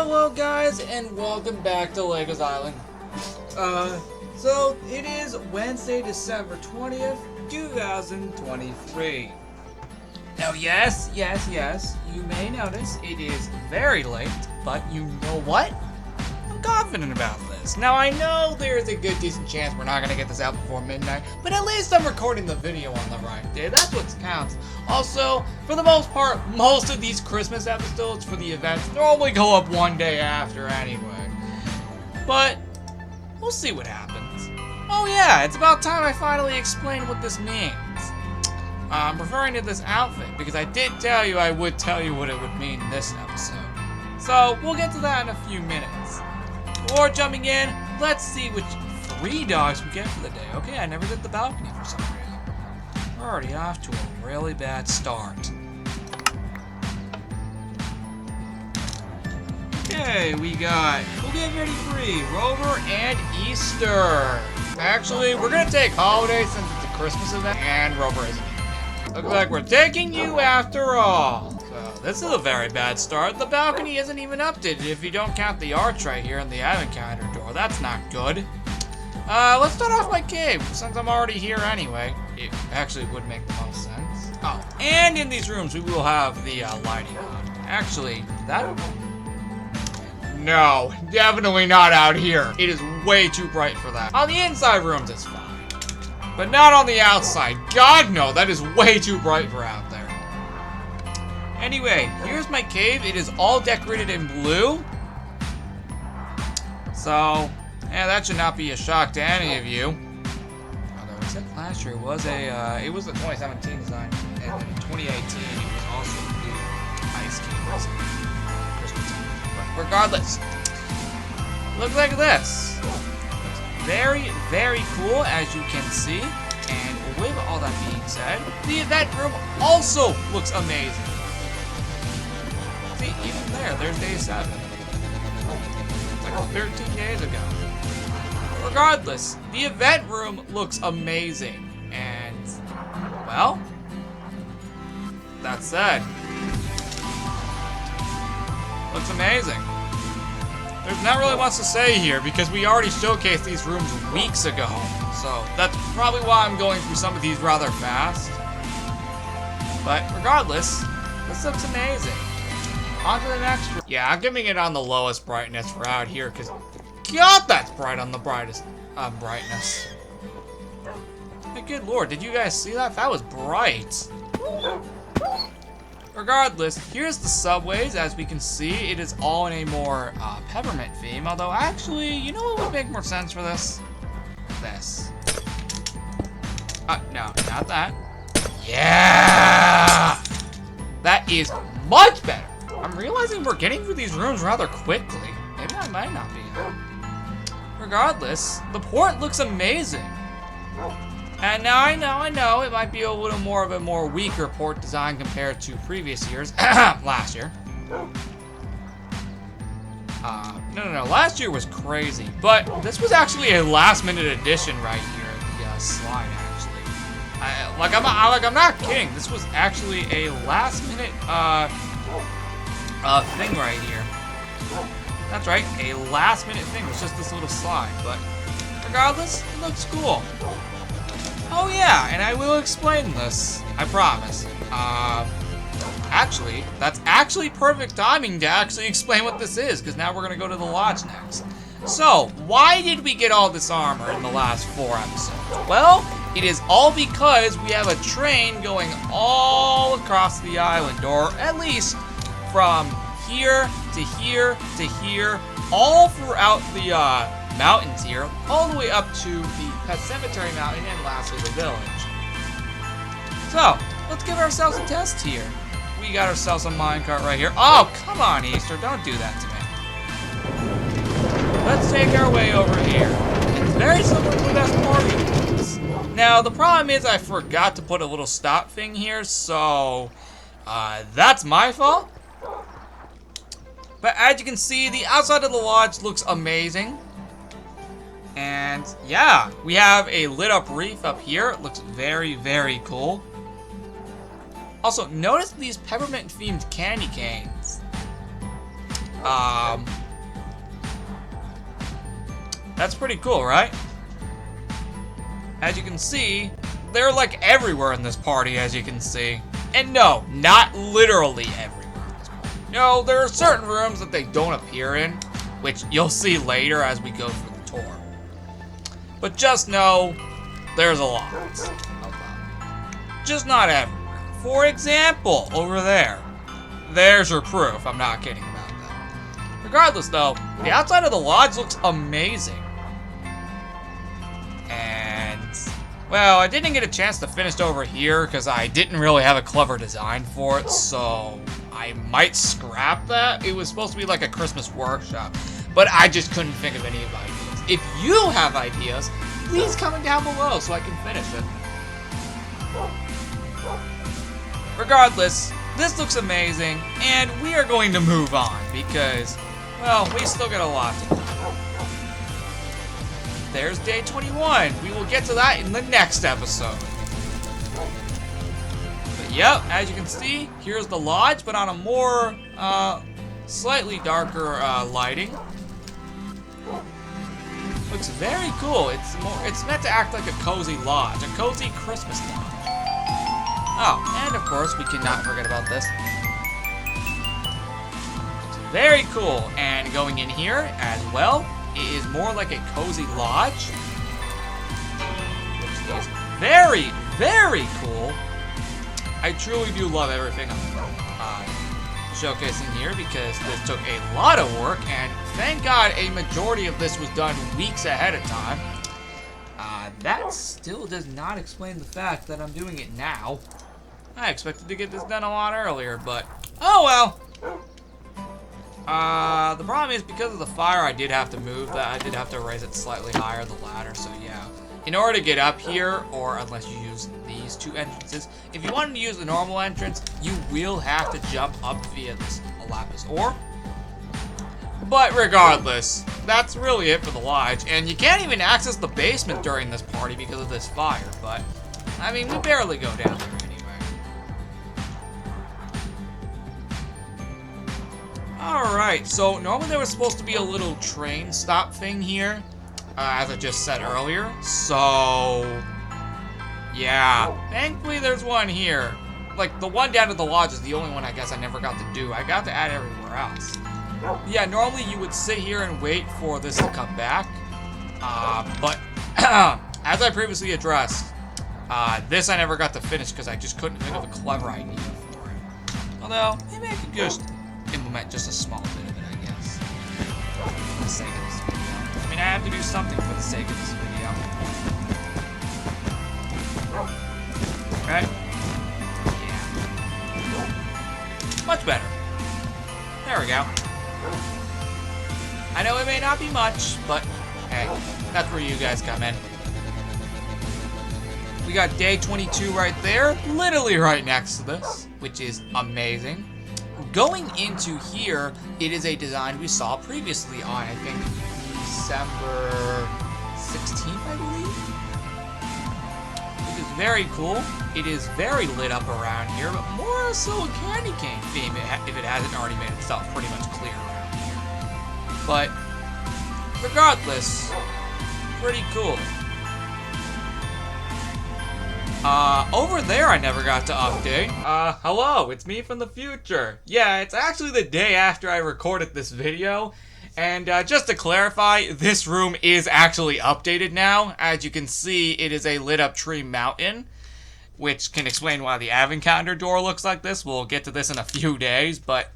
Hello guys, and welcome back to Legos Island. So it is Wednesday, December 20th, 2023. Now yes, you may notice it is very late, but you know what? I'm confident about this. Now I know there's a good decent chance we're not going to get this out before midnight, but at least I'm recording the video on the right day. That's what counts. Also, for the most part, most of these Christmas episodes for the events normally go up one day after anyway. But we'll see what happens. Oh yeah, it's about time I finally explain what this means. I'm referring to this outfit because I did tell you I would tell you what it would mean in this episode. So we'll get to that in a few minutes. Before jumping in, let's see which 3 dogs we get for the day. Okay, I never did the balcony for some reason. We're already off to a really bad start. Okay, we'll get ready 3, Rover and Easter. Actually, we're gonna take Holiday since it's a Christmas event, and Rover isn't here. Looks like we're taking you after all. So, this is a very bad start. The balcony isn't even updated if you don't count the arch right here and the advent calendar door. That's not good. Let's start off my cave, since I'm already here anyway. It actually would make the most sense. Oh, and in these rooms we will have the lighting on. Actually, No, definitely not out here. It is way too bright for that. On the inside rooms, it's fine. But not on the outside. God, no, that is way too bright for out there. Anyway, here's my cave. It is all decorated in blue. So, yeah, that should not be a shock to any of you. Although, except last year, it was a 2017 design. And in 2018, it was also the Ice King. But regardless, look like this. Very, very cool, as you can see. And with all that being said, the event room also looks amazing. See, even there's day 7. It's like 13 days ago. Regardless, the event room looks amazing. And, well, that said, looks amazing. There's not really much to say here because we already showcased these rooms weeks ago. So that's probably why I'm going through some of these rather fast. But regardless, this looks amazing. On to the next room. Yeah, I'm giving it on the lowest brightness for out here because, God, that's bright on the brightest brightness. Hey, good lord, did you guys see that? That was bright. Regardless, here's the subways. As we can see, it is all in a more peppermint theme. Although, actually, you know what would make more sense for this? This. No, not that. Yeah! That is much better. I'm realizing we're getting through these rooms rather quickly. Maybe I might not be. Regardless, the port looks amazing. And now I know, it might be a little more of a more weaker port design compared to previous years. Last year. No, last year was crazy. But this was actually a last-minute addition right here, the slide, actually. I'm not kidding. This was actually a last-minute thing right here. That's right, a last-minute thing. It was just this little slide, but regardless, it looks cool. Oh yeah, and I will explain this, I promise. Actually, that's actually perfect timing to actually explain what this is, because now we're going to go to the lodge next. So, why did we get all this armor in the last 4 episodes? Well, it is all because we have a train going all across the island, or at least from here to here to here, all throughout the mountains here, all the way up to the Pet Cemetery Mountain, and lastly the village. So, let's give ourselves a test here. We got ourselves a minecart right here. Oh, come on, Easter, don't do that to me. Let's take our way over here. It's very similar to the Best Morgan. Now, the problem is I forgot to put a little stop thing here, so that's my fault. But as you can see, the outside of the lodge looks amazing. And yeah, we have a lit up reef up here. It looks very, very cool. Also, notice these peppermint themed candy canes. That's pretty cool, right? As you can see, they're like everywhere in this party, as you can see. And no, not literally everywhere in this party. No, there are certain rooms that they don't appear in, which you'll see later as we go through the tour. But just know, there's a lot of them. Just not everywhere. For example, over there. There's your proof. I'm not kidding about that. Regardless, though, the outside of the lodge looks amazing. And, well, I didn't get a chance to finish over here because I didn't really have a clever design for it, so I might scrap that. It was supposed to be like a Christmas workshop, but I just couldn't think of any ideas. If you have ideas, please comment down below so I can finish it. Regardless, this looks amazing, and we are going to move on because, well, we still got a lot to do. There's day 21. We will get to that in the next episode. But yep, as you can see, here's the lodge, but on a more, slightly darker, lighting. Looks very cool. It's meant to act like a cozy lodge, a cozy Christmas lodge. Oh, and of course, we cannot forget about this. It's very cool, and going in here as well, it is more like a cozy lodge, which is very, very cool. I truly do love everything I'm showcasing here because this took a lot of work, and thank God a majority of this was done weeks ahead of time. That still does not explain the fact that I'm doing it now. I expected to get this done a lot earlier, but oh well. The problem is because of the fire, I did have to move that. I did have to raise it slightly higher, the ladder, so yeah. In order to get up here, or unless you use these two entrances, if you wanted to use the normal entrance, you will have to jump up via this lapis ore. But regardless, that's really it for the lodge, and you can't even access the basement during this party because of this fire, but, I mean, we barely go down there anyway. Alright, so normally there was supposed to be a little train stop thing here, as I just said earlier, so, yeah, thankfully there's one here. Like, the one down to the lodge is the only one I guess I never got to do. I got to add everywhere else. Yeah, normally you would sit here and wait for this to come back, but as I previously addressed, this I never got to finish because I just couldn't think of a clever idea for it. Although, maybe I could just implement just a small bit of it, I guess, for the sake of this video. I mean, I have to do something for the sake of this video. Right? Yeah. Much better. There we go. I know it may not be much, but hey, that's where you guys come in. We got day 22 right there, literally right next to this, which is amazing. Going into here, it is a design we saw previously on, I think, December 16th, I believe. It is very cool. It is very lit up around here, but more so a candy cane theme if it hasn't already made itself pretty much clear around here. But regardless, pretty cool. Over there I never got to update. Hello, it's me from the future. Yeah, it's actually the day after I recorded this video. And just to clarify, this room is actually updated now. As you can see, it is a lit up tree mountain, which can explain why the advent calendar door looks like this. We'll get to this in a few days, but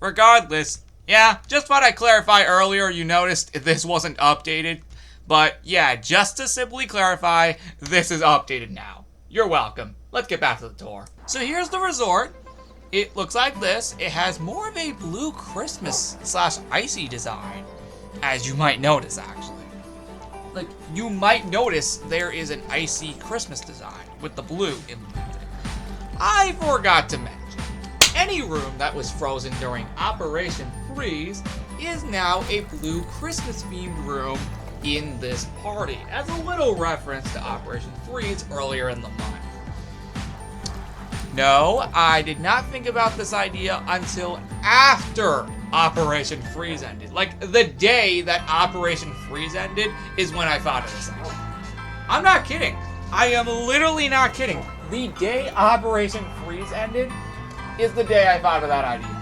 regardless, yeah, just thought I'd clarify earlier. You noticed this wasn't updated, but yeah, just to simply clarify, this is updated now. You're welcome. Let's get back to the tour. So here's the resort. It looks like this. It has more of a blue Christmas / icy design, as you might notice, actually. Like, you might notice there is an icy Christmas design with the blue implemented. I forgot to mention, any room that was frozen during Operation Freeze is now a blue Christmas-themed room in this party, as a little reference to Operation Freeze earlier in the month. No, I did not think about this idea until after Operation Freeze ended. Like, the day that Operation Freeze ended is when I thought of this idea. I'm not kidding. I am literally not kidding. The day Operation Freeze ended is the day I thought of that idea.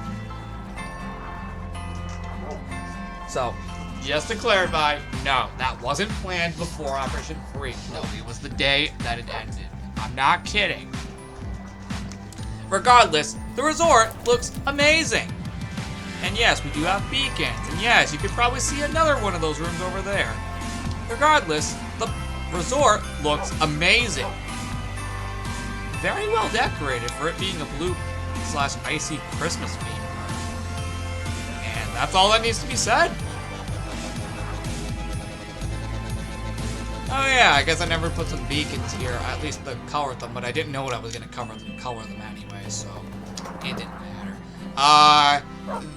So, just to clarify, no, that wasn't planned before Operation Freeze. No, it was the day that it ended. I'm not kidding. Regardless, the resort looks amazing. And yes, we do have beacons. And yes, you could probably see another one of those rooms over there. Regardless, the resort looks amazing. Very well decorated for it being a blue/icy Christmas theme. And that's all that needs to be said. Oh yeah, I guess I never put some beacons here, at least the color them, but I didn't know what I was going to color them anyway, so it didn't matter.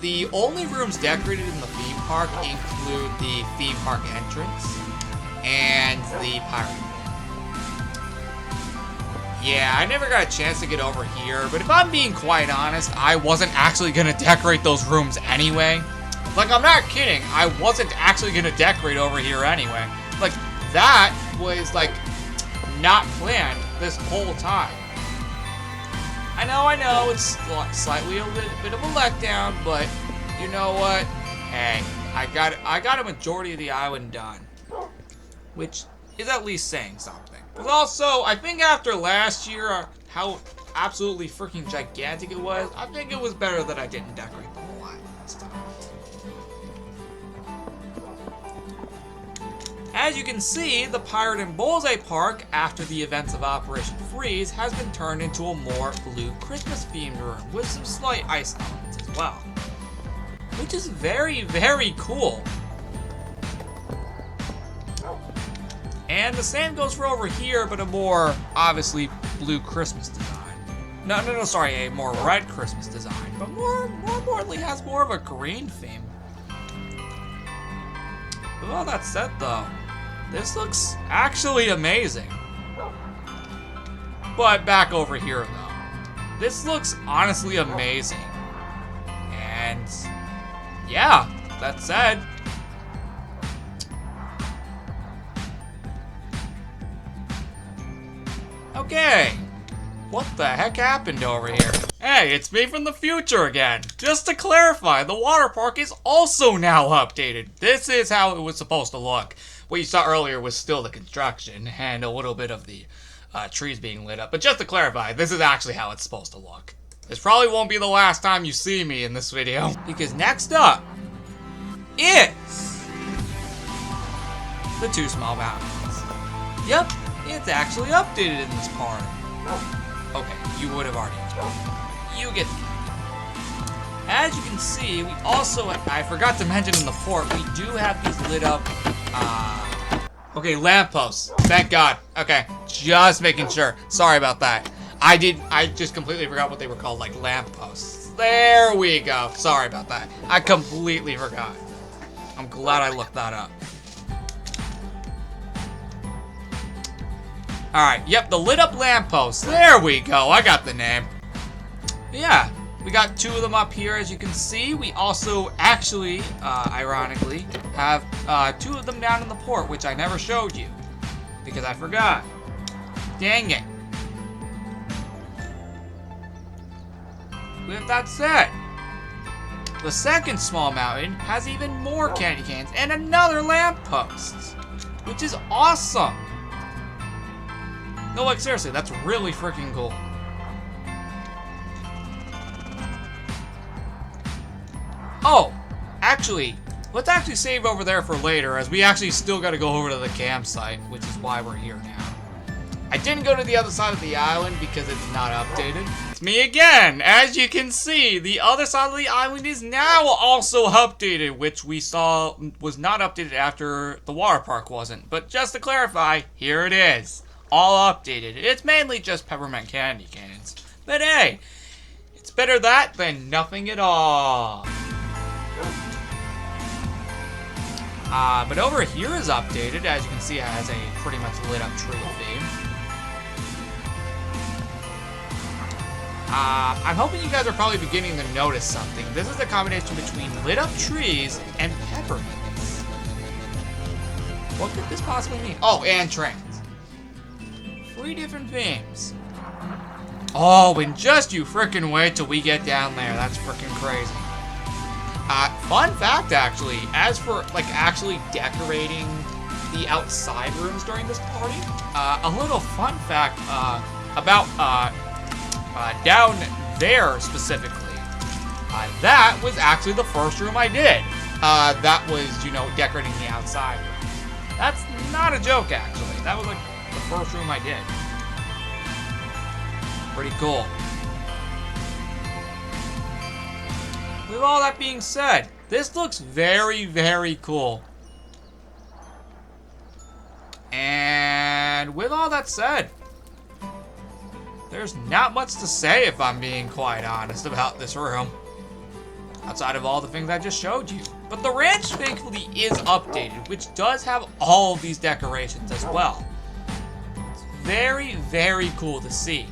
The only rooms decorated in the theme park include the theme park entrance and the pirate room. Yeah, I never got a chance to get over here, but if I'm being quite honest, I wasn't actually going to decorate those rooms anyway. Like, I'm not kidding, I wasn't actually going to decorate over here anyway. Like, that was, like, not planned this whole time. I know, it's slightly a bit of a letdown, but you know what? Hey, I got a majority of the island done, which is at least saying something. But also, I think after last year, how absolutely freaking gigantic it was, I think it was better that I didn't decorate the whole island this time. As you can see, the Pirate and Bullseye Park, after the events of Operation Freeze, has been turned into a more blue Christmas-themed room with some slight ice elements as well. Which is very, very cool. And the same goes for over here, but a more, obviously, blue Christmas design. No, sorry, a more red Christmas design, but more importantly has more of a green theme. With all that said, though, this looks actually amazing. But back over here, though. This looks honestly amazing. And yeah, that said, okay, what the heck happened over here? Hey, it's me from the future again. Just to clarify, the water park is also now updated. This is how it was supposed to look. What you saw earlier was still the construction and a little bit of the trees being lit up. But just to clarify, this is actually how it's supposed to look. This probably won't be the last time you see me in this video, because next up is the two small mountains. Yep, it's actually updated in this part. Okay, you would have already explained. You get. As you can see, we also, I forgot to mention in the port, we do have these lit up, okay, lampposts. Thank God. Okay, just making sure. Sorry about that. I just completely forgot what they were called, like lampposts. There we go. Sorry about that. I completely forgot. I'm glad I looked that up. Alright, yep, the lit up lampposts. There we go. I got the name. Yeah. We got two of them up here, as you can see. We also actually, ironically, have two of them down in the port, which I never showed you, because I forgot. Dang it. With that said, the second small mountain has even more candy canes and another lamppost, which is awesome. No, like, seriously, that's really freaking cool. Oh, actually, let's actually save over there for later, as we actually still got to go over to the campsite, which is why we're here now. I didn't go to the other side of the island because it's not updated. It's me again! As you can see, the other side of the island is now also updated, which we saw was not updated after the water park wasn't. But just to clarify, here it is. All updated. It's mainly just peppermint candy canes. But hey, it's better that than nothing at all. But over here is updated. As you can see, it has a pretty much lit up tree theme. I'm hoping you guys are probably beginning to notice something. This is a combination between lit up trees and peppermints. What could this possibly mean? Oh, and trains. 3 different themes. Oh, and just you frickin' wait till we get down there. That's frickin' crazy. Fun fact, actually, as for, like, actually decorating the outside rooms during this party, a little fun fact, about, down there specifically. That was actually the first room I did. That was, you know, decorating the outside room. That's not a joke, actually. That was, like, the first room I did. Pretty cool. With all that being said, this looks very, very cool. And with all that said, there's not much to say if I'm being quite honest about this room. Outside of all the things I just showed you. But the ranch, thankfully, is updated, which does have all of these decorations as well. It's very, very cool to see.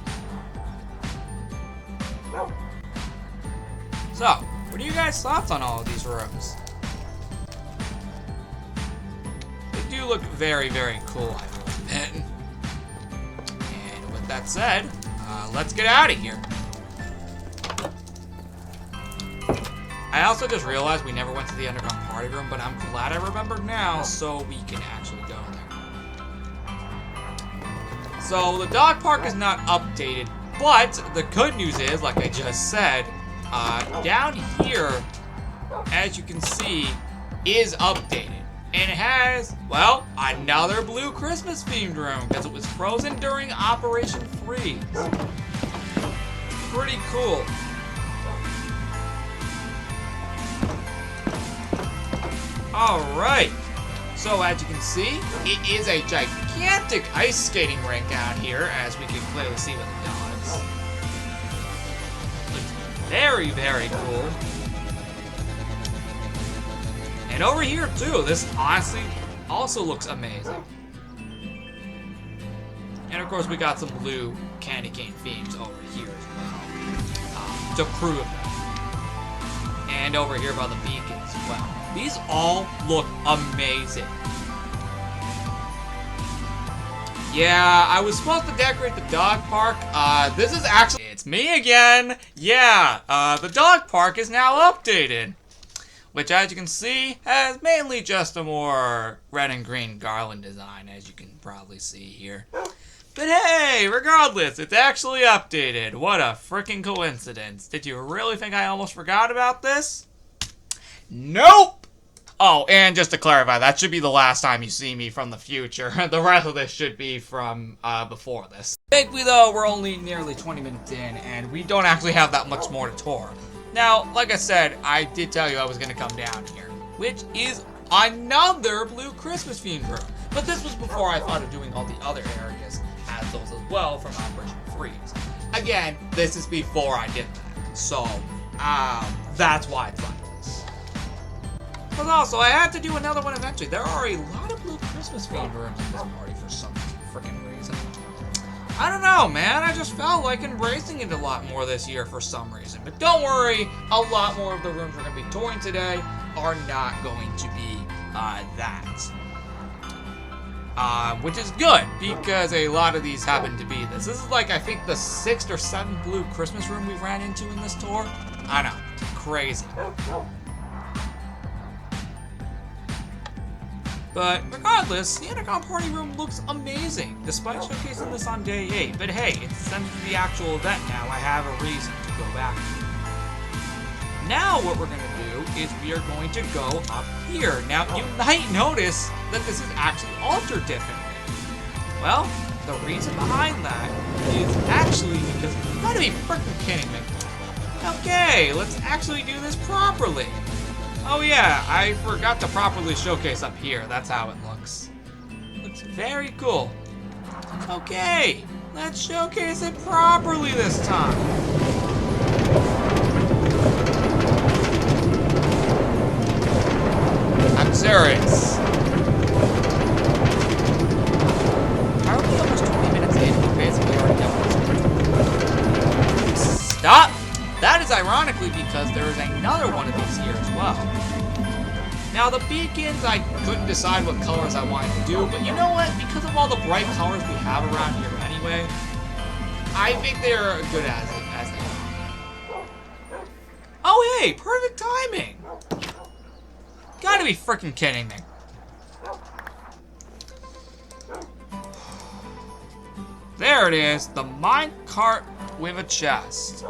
So, what are you guys' thoughts on all of these rooms? They do look very, very cool, I will admit. And with that said, let's get out of here. I also just realized we never went to the underground party room, but I'm glad I remembered now, so we can actually go there. So, the dog park is not updated, but the good news is, like I just said, down here, as you can see, is updated. And it has, well, another blue Christmas themed room, because it was frozen during Operation Freeze. Pretty cool. Alright, so as you can see, it is a gigantic ice skating rink out here, as we can clearly see with the dogs. Looks very, very cool. And over here too, this honestly also looks amazing. And of course we got some blue candy cane themes over here as well, to prove that. And over here by the beacon as well. These all look amazing. Yeah, I was supposed to decorate the dog park. This is actually... It's me again! Yeah, the dog park is now updated. Which, as you can see, has mainly just a more red and green garland design, as you can probably see here. But hey, regardless, it's actually updated. What a freaking coincidence. Did you really think I almost forgot about this? Nope! Oh, and just to clarify, that should be the last time you see me from the future. The rest of this should be from before this. Thankfully, though, we're only nearly 20 minutes in, and we don't actually have that much more to tour. Now, like I said, I did tell you I was going to come down here, which is another blue Christmas themed room. But this was before I thought of doing all the other areas as those as well from Operation Freeze. Again, this is before I did that, so that's why it's like this. But also, I had to do another one eventually. There are a lot of blue Christmas themed rooms in this party for some freaking reason. I don't know, man. I just felt like embracing it a lot more this year for some reason. But don't worry, a lot more of the rooms we're going to be touring today are not going to be that. Which is good, because a lot of these happen to be this. This is like, I think, the 6th or 7th blue Christmas room we've ran into in this tour. I know. Crazy. But regardless, the Underground Party Room looks amazing, despite showcasing this on day 8. But hey, it's since the actual event now, I have a reason to go back. Now what we're going to do is we are going to go up here. Now, you might notice that this is actually altered differently. Well, the reason behind that is actually because you gotta be freaking kidding me. Okay, let's actually do this properly. Oh yeah, I forgot to properly showcase up here. That's how it looks. Looks very cool. Okay, let's showcase it properly this time. I'm serious. Are we almost 20 minutes in? We basically already done this. Now the beacons, I couldn't decide what colors I wanted to do, but you know what? Because of all the bright colors we have around here anyway, I think they're good as they are. Oh hey, perfect timing! Gotta be freaking kidding me. There it is, the minecart with a chest.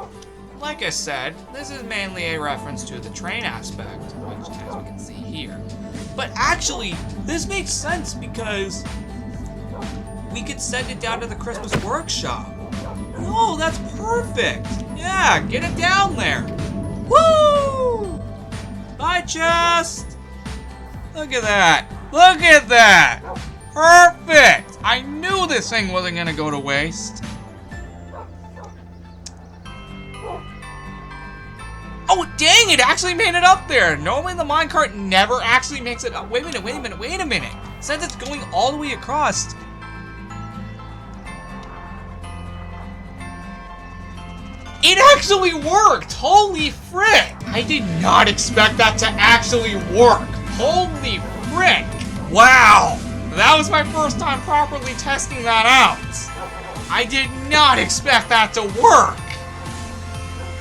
Like I said, this is mainly a reference to the train aspect, which as we can see here. But actually, this makes sense because we could send it down to the Christmas workshop. Oh, that's perfect. Yeah, get it down there. Woo! Bye, chest. Look at that. Look at that. Perfect. I knew this thing wasn't gonna go to waste. Oh, dang, it actually made it up there. Normally the minecart never actually makes it up. Wait a minute. Since it's going all the way across. It actually worked. Holy frick. I did not expect that to actually work. Holy frick. Wow. That was my first time properly testing that out. I did not expect that to work.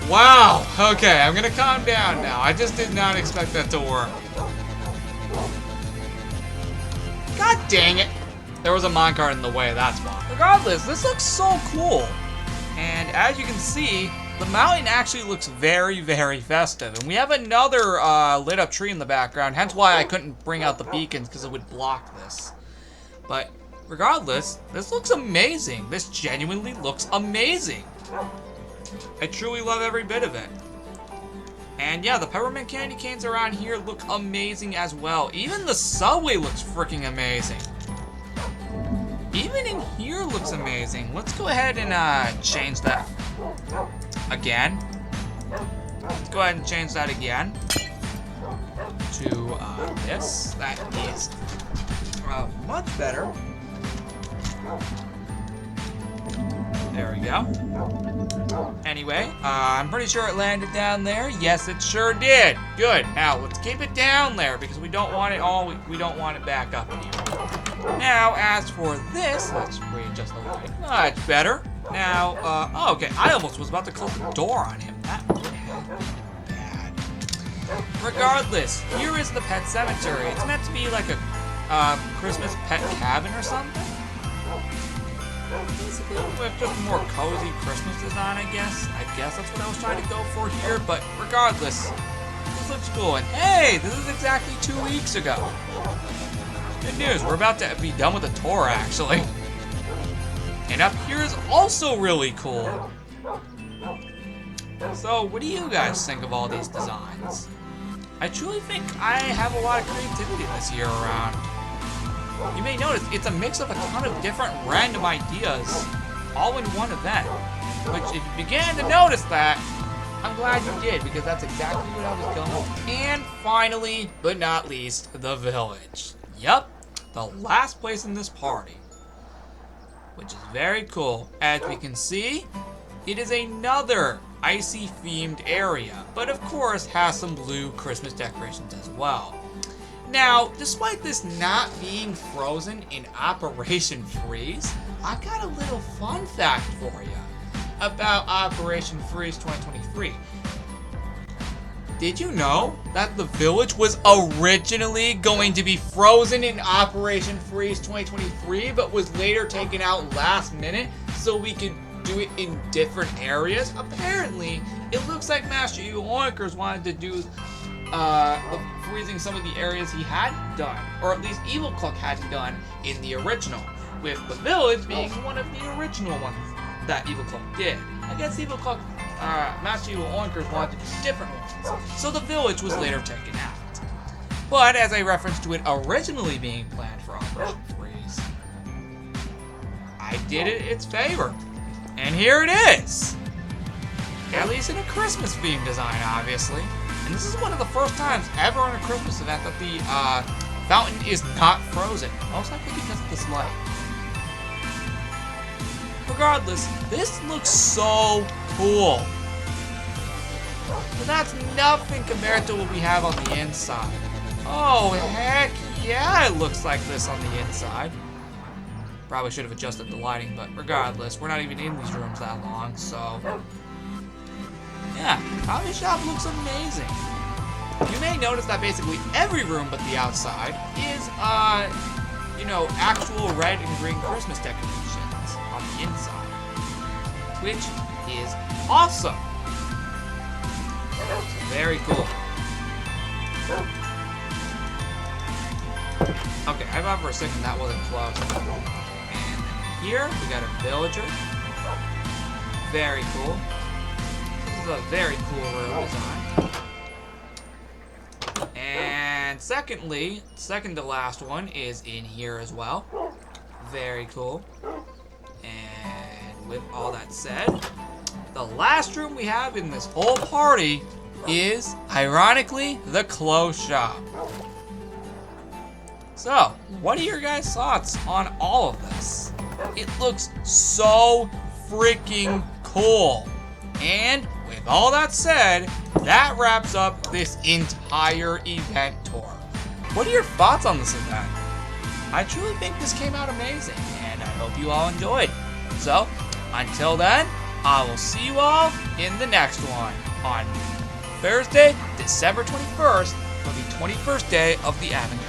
Wow, okay, I'm gonna calm down now. I just did not expect that to work. God dang it. There was a minecart in the way, that's why. Regardless, this looks so cool. And as you can see, the mountain actually looks very, very festive. And we have another lit up tree in the background, hence why I couldn't bring out the beacons because it would block this. But regardless, this looks amazing. This genuinely looks amazing. I truly love every bit of it. And yeah, the peppermint candy canes around here look amazing as well. Even the subway looks freaking amazing. Even in here looks amazing. Let's go ahead and change that again. Let's go ahead and change that again to this. That is much better. There we go. Anyway, I'm pretty sure it landed down there. Yes, it sure did. Good. Now, let's keep it down there because we don't want it all, we don't want it back up in here. Now, as for this, let's readjust the light. Much better. Now, oh, okay. I almost was about to close the door on him. That would have been bad. Regardless, here is the pet cemetery. It's meant to be like a Christmas pet cabin or something. Basically, with just more cozy Christmas design, I guess. I guess that's what I was trying to go for here, but regardless, this looks cool. And hey, this is exactly 2 weeks ago. Good news, we're about to be done with the tour, actually. And up here is also really cool. So, what do you guys think of all these designs? I truly think I have a lot of creativity this year around. You may notice it's a mix of a ton of different random ideas all in one event. Which, if you began to notice that, I'm glad you did, because that's exactly what I was going for. And finally, but not least, the village. Yup, the last place in this party. Which is very cool. As we can see, it is another icy themed area, but of course has some blue Christmas decorations as well. Now, despite this not being frozen in Operation Freeze, I got a little fun fact for you about Operation Freeze 2023. Did you know that the village was originally going to be frozen in Operation Freeze 2023, but was later taken out last minute so we could do it in different areas? Apparently, it looks like Master Evil Oinkers wanted to do freezing some of the areas he had done, or at least Evil Cluck had done in the original, with the village being one of the original ones that Evil Cluck did. I guess Evil Cluck, Master Evil Oinkers wanted to do different ones, so the village was later taken out. But as a reference to it originally being planned for Operation Freeze, I did it its favor, and here it is! At least in a Christmas themed design, obviously. And this is one of the first times ever on a Christmas event that the fountain is not frozen. Most likely because of this light. Regardless, this looks so cool. But that's nothing compared to what we have on the inside. Oh, heck yeah, it looks like this on the inside. Probably should have adjusted the lighting, but regardless, we're not even in these rooms that long, so... yeah, Hobby Shop looks amazing. You may notice that basically every room but the outside is, you know, actual red and green Christmas decorations on the inside, which is awesome. Very cool. Okay, I thought for a second that wasn't close. And here we got a villager. Very cool. This is a very cool room design. And secondly, second to last one is in here as well. Very cool. And with all that said, the last room we have in this whole party is, ironically, the clothes shop. So, what are your guys' thoughts on all of this? It looks so freaking cool. And with all that said, that wraps up this entire event tour. What are your thoughts on this event? I truly think this came out amazing, and I hope you all enjoyed. So, until then, I will see you all in the next one on Thursday, December 21st, for the 21st day of the Advent.